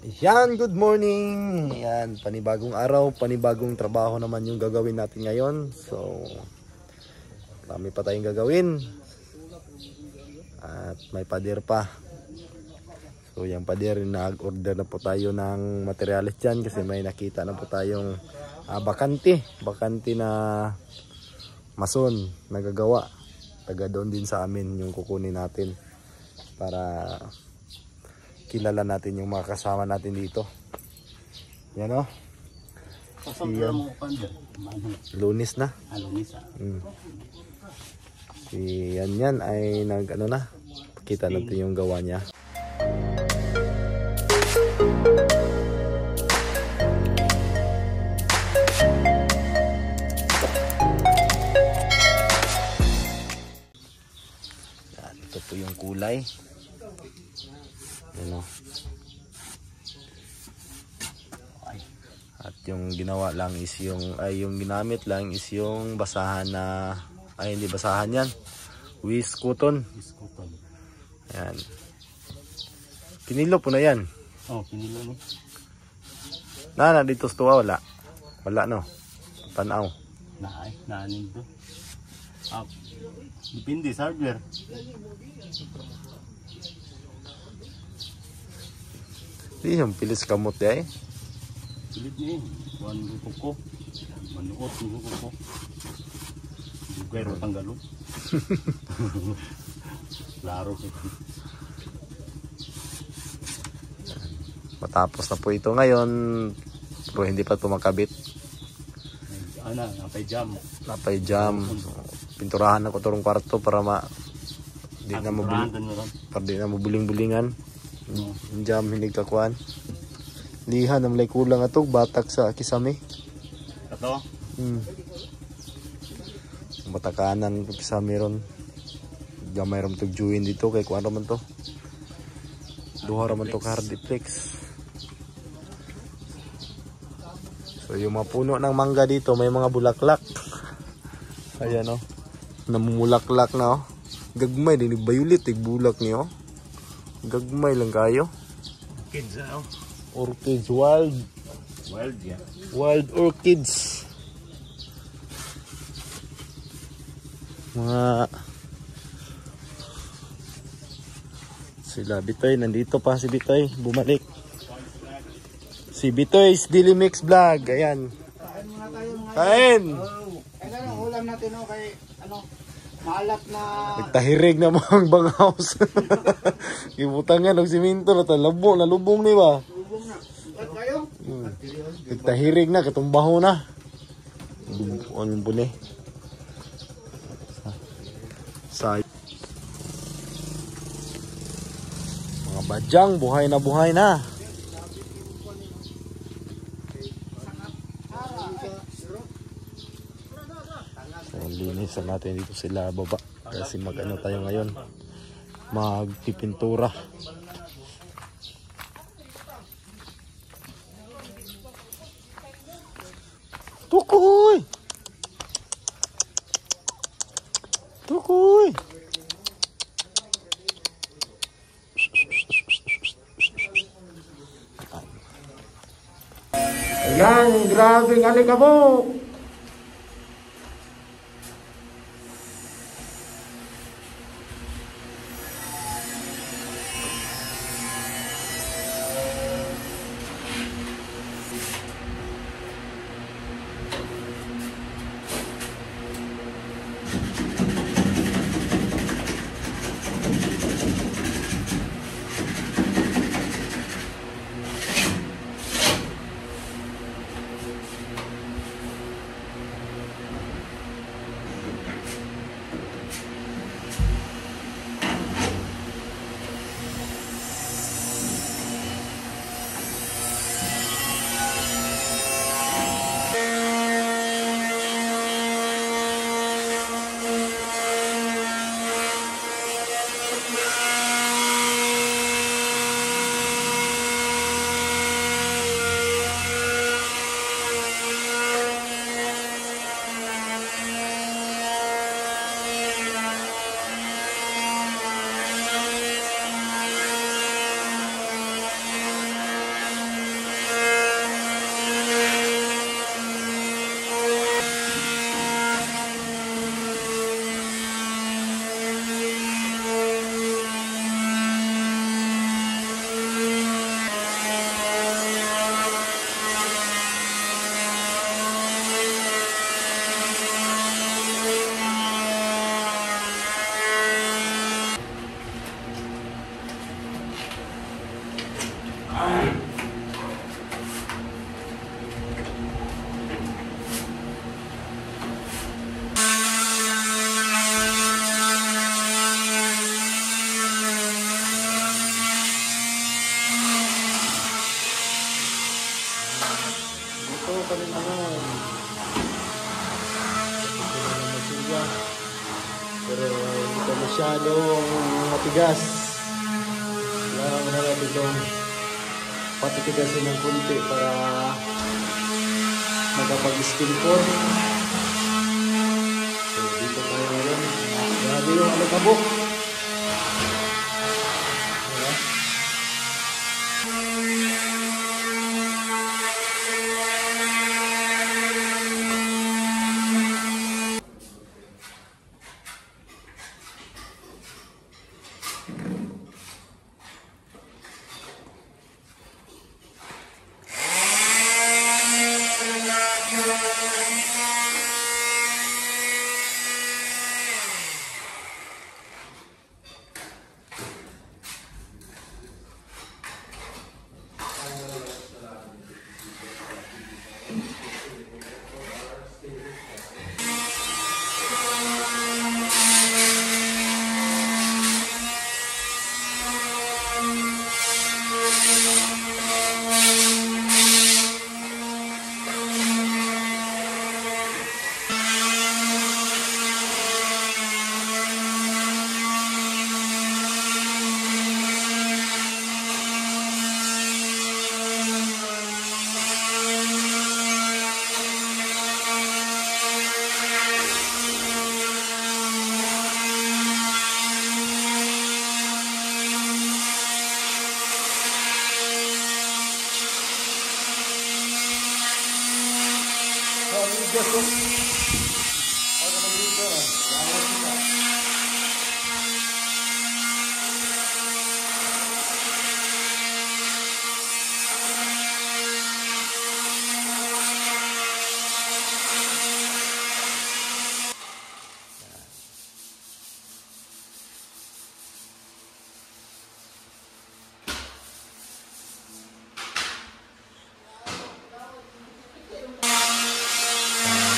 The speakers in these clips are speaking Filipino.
Yan, good morning. Yan, panibagong araw, panibagong trabaho naman yung gagawin natin ngayon. So, marami pa tayong gagawin. At may pader pa. So, yung pader, nag-order na po tayo ng materialis dyan kasi may nakita na po tayong bakante na mason nagagawa. Taga doon din sa amin yung kukunin natin para kilala natin yung mga kasama natin dito. Yan o. Lunis na. Si yan ay nag ano na. Kita natin yung gawa niya. Yan, ito po yung kulay. Ano. At yung ginawa lang is yung yung ginamit lang is yung basahan na hindi basahan yan. Wiscotton. Ayan. Pinilo po na yan. Oh, pinilo no. Na dito sa tuwa wala. Wala no. Tanaw. Naanin to. Depende sa hardware. Di yung pilis kamot eh. Pilit niya eh. Kuhan ko. Manuot ko. Dugay ro tanggalo. Klaro ko. Matapos na po ito ngayon. Pero hindi pa ito makabit. Napay jam. Pinturahan ako itong kwarto para di na mabuling-bulingan. Jam hindi kakuan. Lihan ang lay kulang ato batak sa kisame. Ato? Batakanan kisame ron. Gamay ron tugjuin dito kay kuan man to. Duha man to hardiplex. So yung mga puno ng mangga dito may mga bulaklak. Ayan oh. Namumulaklak na oh. Gagmay din violet bulak niyo. Gagmay lang kayo. Orchids Orchids wild. Wild yeah. Wild orchids. Mga sila Bitoy nandito pa si Bitoy bumalik. Si Bitoy's Daily Mix Vlog. Ayan. Kain muna tayo mga kain. Ano ulam natin no kay maalat na nagtahirig na mga banghouse. Gibutangan og simento na talabo na lubong ni ba. lubong na. At kayo? Nagtahirig na katumbaho na. Ano po ni? Sa mga badyang buhay na. Linisan natin dito sila baba kasi mag-ano tayo ngayon magpipintura. Tukoy ayan, grabe ng alikabok. Ito kami naman. Ito na naman sila. Pero hindi pa masyadong matigas. Kailangan na natin itong patitigasin ng kunti para makapag-skin corn. So dito tayo ngayon. Grabe yung alikabok.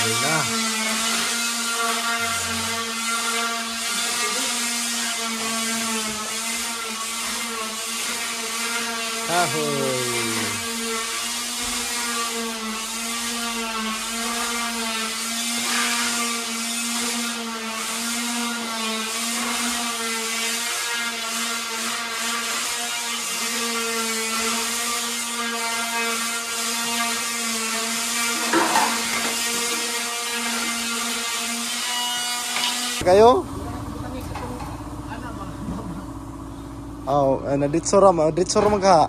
Diba? Kahoy. Kayo? Oh, dito ram ka.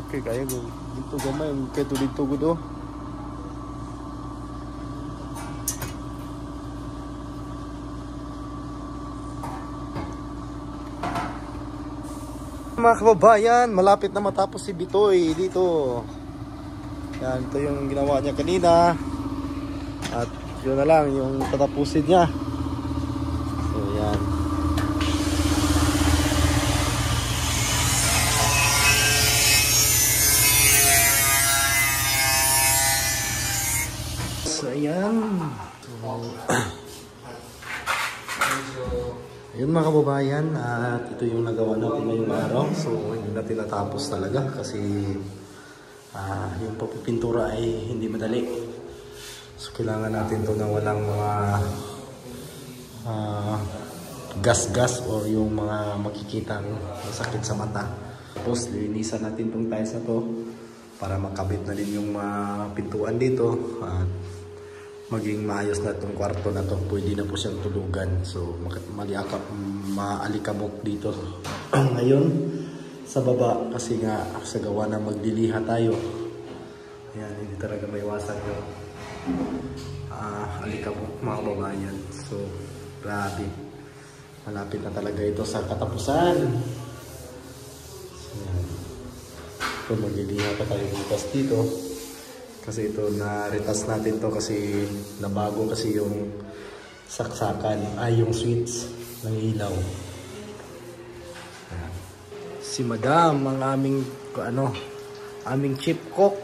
Okay, kayo dito gamay kay dito gudo. Mga kababayan, malapit na matapos si Bitoy dito. Yan, ito yung ginawa niya kanina. At yun na lang yung tatapusin niya. So yan. So ayan. Ayun mga kababayan, at ito yung nagawa natin ngayong araw. So hindi natin natapos talaga kasi yung papipintura ay hindi madali. So kailangan natin to na walang mga gas-gas o yung mga makikitang masakit sa mata. Tapos linisan natin tong tiles na to para makabit na din yung pintuan dito at maging maayos na itong kwarto na to. Pwede na po siyang tulugan. So maalikabok dito ngayon sa baba kasi nga sa gawa na magdiliha tayo. Ayan, hindi talaga maiwasan yung alikabok mga kababayan. So grabe, malapit na talaga ito sa katapusan. So yan, ito magdiliha pa tayo bukas dito kasi ito na-retas natin to kasi nabago kasi yung saksakan ay yung switch ng ilaw. Ayan. Si Madam, ang aming chief cook.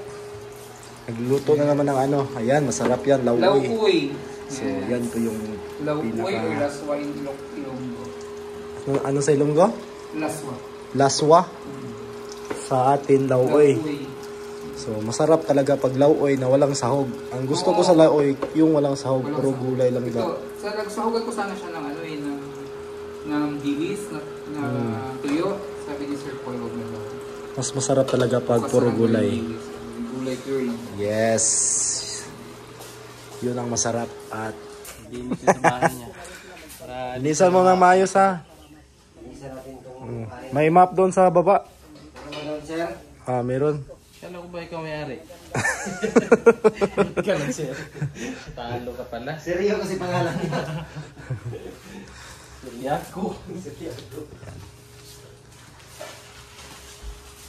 Nagluluto na naman ng ayan, masarap yan, lauwi. Lauwi. So, yan po yung Lauwi or pinaka... laswa in Ilonggo. Ano sa Ilonggo? Laswa. Laswa. Sa atin, lauwi. Lauwi. So, masarap talaga pag lauwi na walang sahog. Ang gusto ko sa lauwi, yung walang sahog, Walang puro sahog. gulay lang Ito, daw. nagsahugan ko sana siya ng ng dilis na tuyo. Sabi ni Sir Paul, huwag na daw. Mas masarap talaga pag Kasi puro ng gulay. dilis. Gulay curry. Yes. Yun ang masarap. At Linis sa bahay niya. Para linisan mo ng maayos ha. May map doon sa baba. Meron. kala ko ba ikaw may-ari? Ka lang, sir. Talo ka pala. Seryo kasi pangalan niya. Seryago.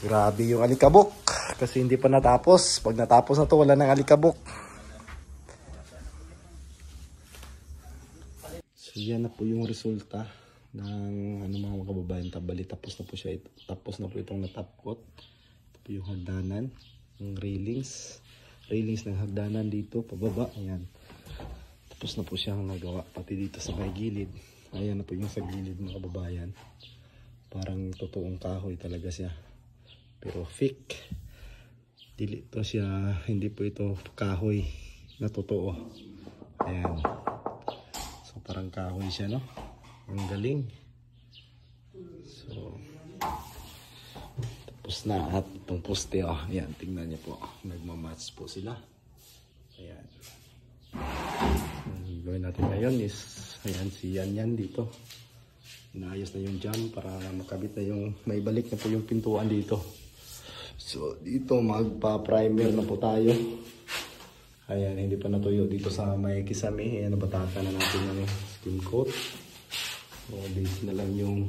Grabe yung alikabok. Kasi hindi pa natapos. Pag natapos na to, wala nang alikabok. So yan na po yung resulta ng mga kababayan tabali. Tapos na po siya. Tapos na po itong natapkot. Ito po yung hagdanan. Yung railings. Railings ng hagdanan dito. Pababa. Ayan. Tapos na po siyang nagawa. Pati dito sa may gilid. Ayan na po yung sa gilid mga kababayan. Parang totoong kahoy talaga siya. Pero fake. Dili to siya. Hindi po ito kahoy na totoo. Ayan. So parang kahoy siya, no? Ang galing. So tapos na at itong poste, oh. Ayan, tingnan niyo po. Nagmamatch po sila. Ayan. Ang gawin natin ngayon is ayan, si Yan dito. Inaayos na yung jam para makabit na yung may balik na po yung pintuan dito. So dito magpa-primer na po tayo. Ayan, hindi pa natuyo dito sa may kisame. Ayan, nabatata na natin yung skin coat. So base na lang yung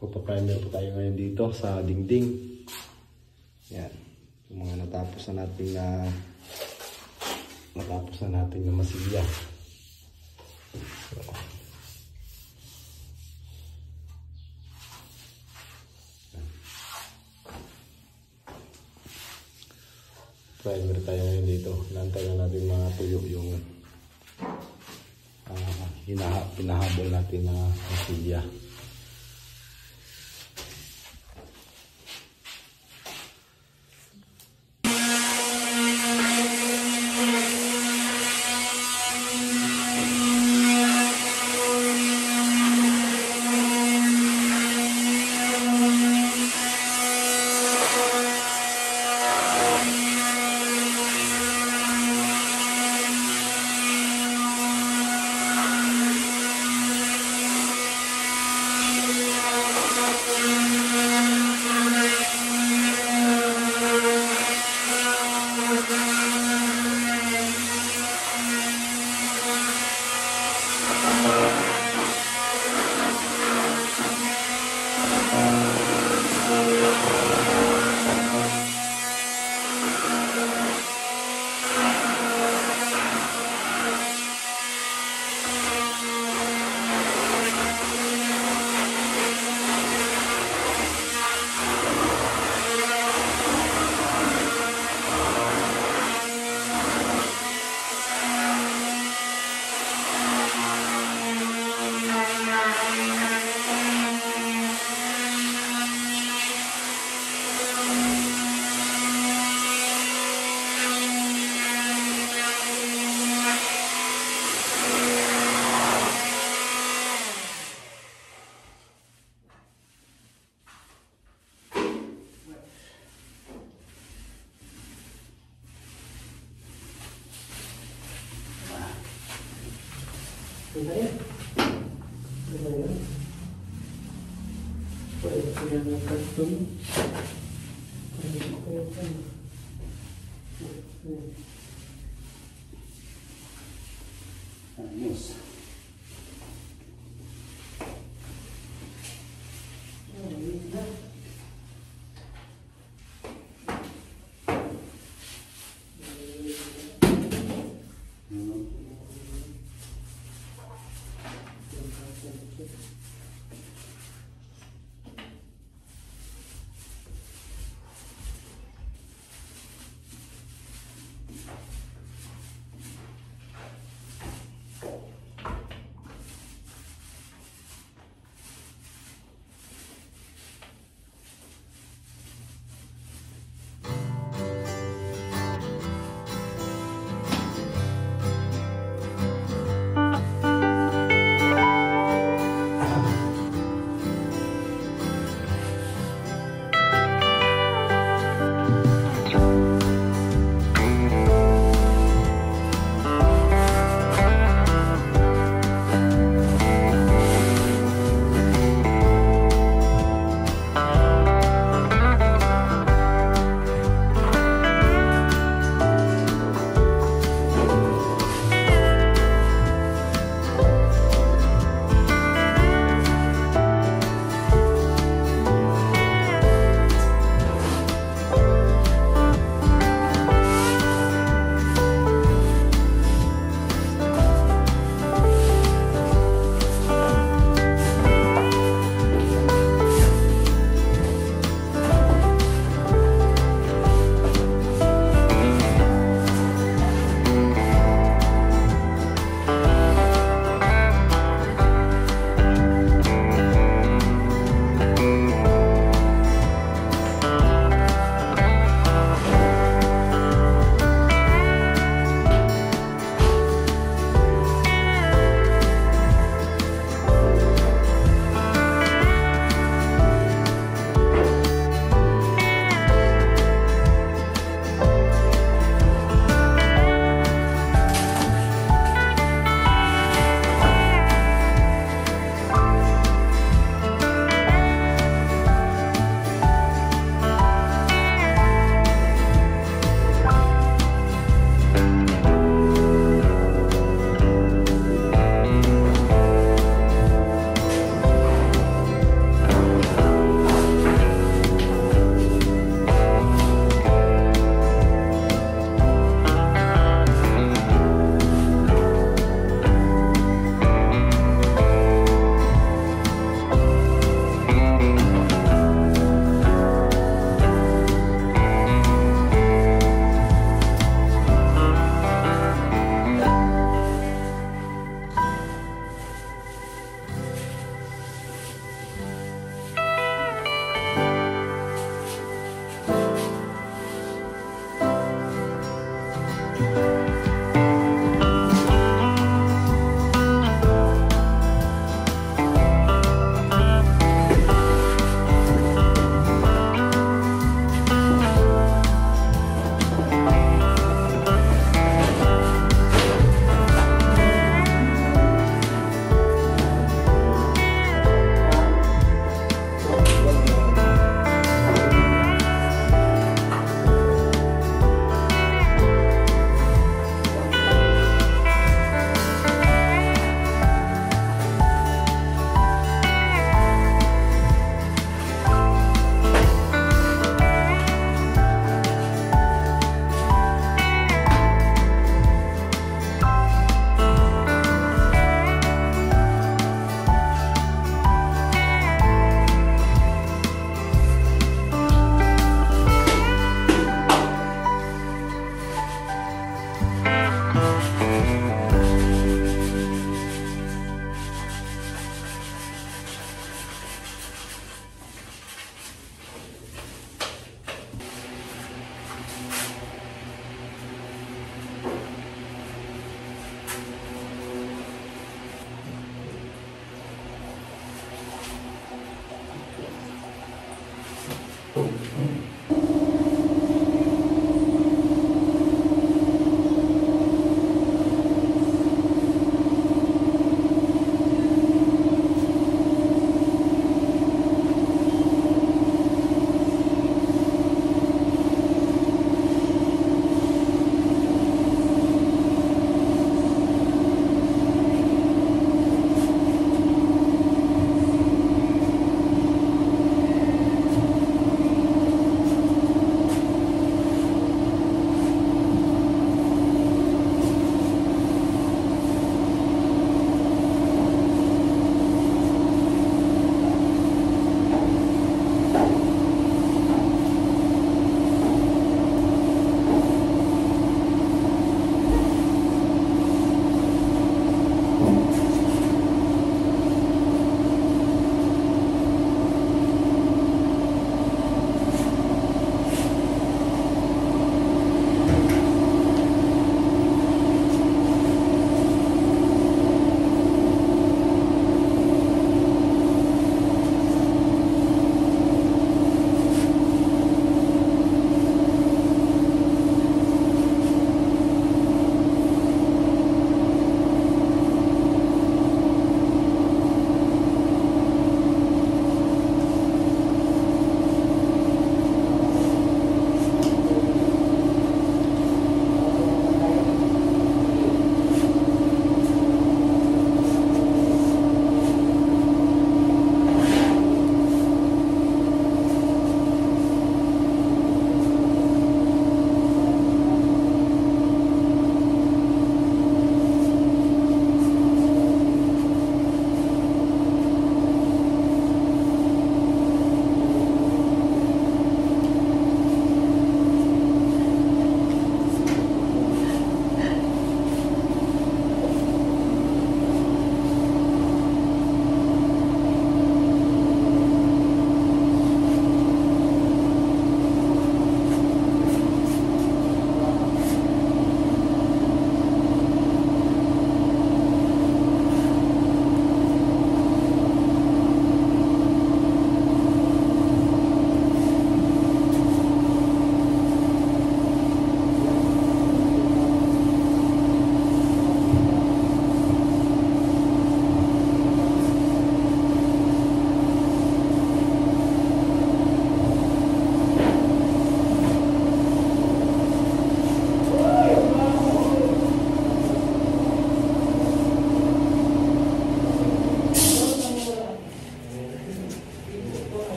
magpa-primer po tayo ngayon dito sa dingding. Ayan, yung mga natapos na natin na masilya. So, primer tayo ngayon dito. Nantay na natin mga tuyo yung pinahabol natin na masilya.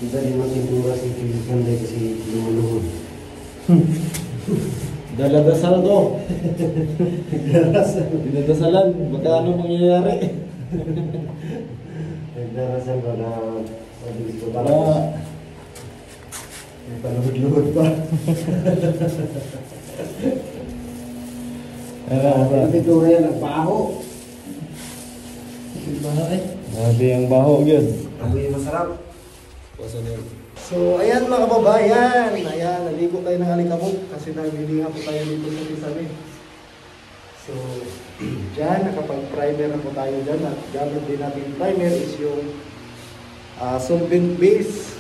Kita di makintura si Kilikan dari si Luluhun. Daladasal to. Dinadasalan. Baka ano mangyayari. Nagdarasan ko na pabilis ko Para may paluhod-luhod pa. Ang pintura yan, nagbaho. Grabe ang baho yun. Amoy masarap. So, ayan mga kababayan. Ayan, naligo tayo ng alikabok kasi naghilinga po tayo dito sa Pisame. So, dyan, nakapag-primer na po tayo dyan. At gamit din natin primer is yung Sumbin Base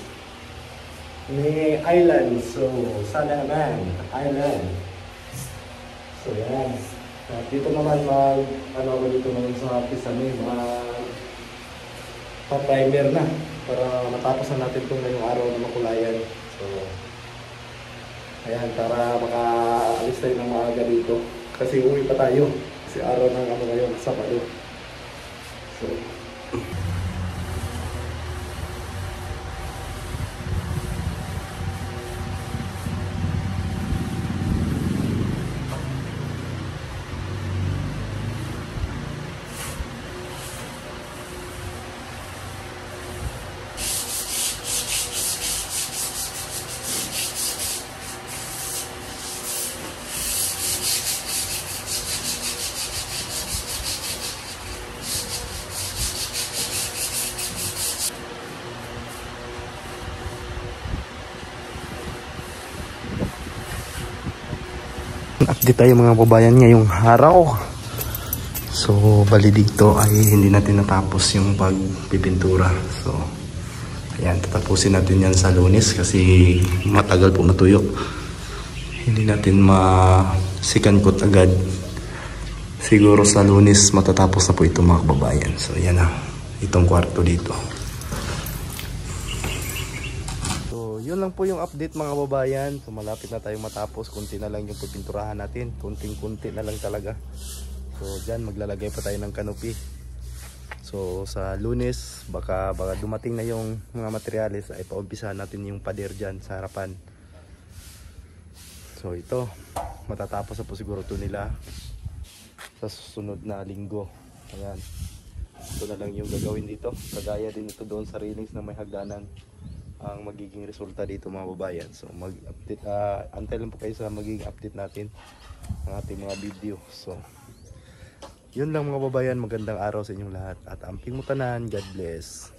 ni Island. So, sana naman, Island. So, yan. At dito naman ako dito naman sa Pisame, pa-primer na para matapos na natin itong ngayong araw na makulayan. So, ayan, para makaalis tayo ng maaga dito. Kasi uwi pa tayo. Kasi araw ng ngayon, Sabado. So, update tayo mga kababayan ngayong araw. So, bali dito ay hindi natin natapos yung pagpipintura. So, ayan, tatapusin natin yan sa Lunes kasi matagal po matuyo. Hindi natin ma-second coat agad. Siguro sa Lunes matatapos na po ito mga kababayan. So, ayan na, itong kwarto dito. Yun lang po yung update mga kababayan. So malapit na tayong matapos. Kunti na lang yung pipinturahan natin. Kunting-kunti na lang talaga. So dyan maglalagay pa tayo ng canopy. So sa Lunes baka dumating na yung mga materyales ay paumpisahan natin yung pader dyan sa harapan. So ito matatapos na po siguro ito nila sa susunod na linggo. Ayan, ito na lang yung gagawin dito. Kagaya din ito doon sa railings na may hagdanan ang magiging resulta dito mga babayan. So mag-update, antay lang po kayo sa magiging update natin ng ating mga video. So yun lang mga babayan, magandang araw sa inyong lahat at amping mutanan. God bless.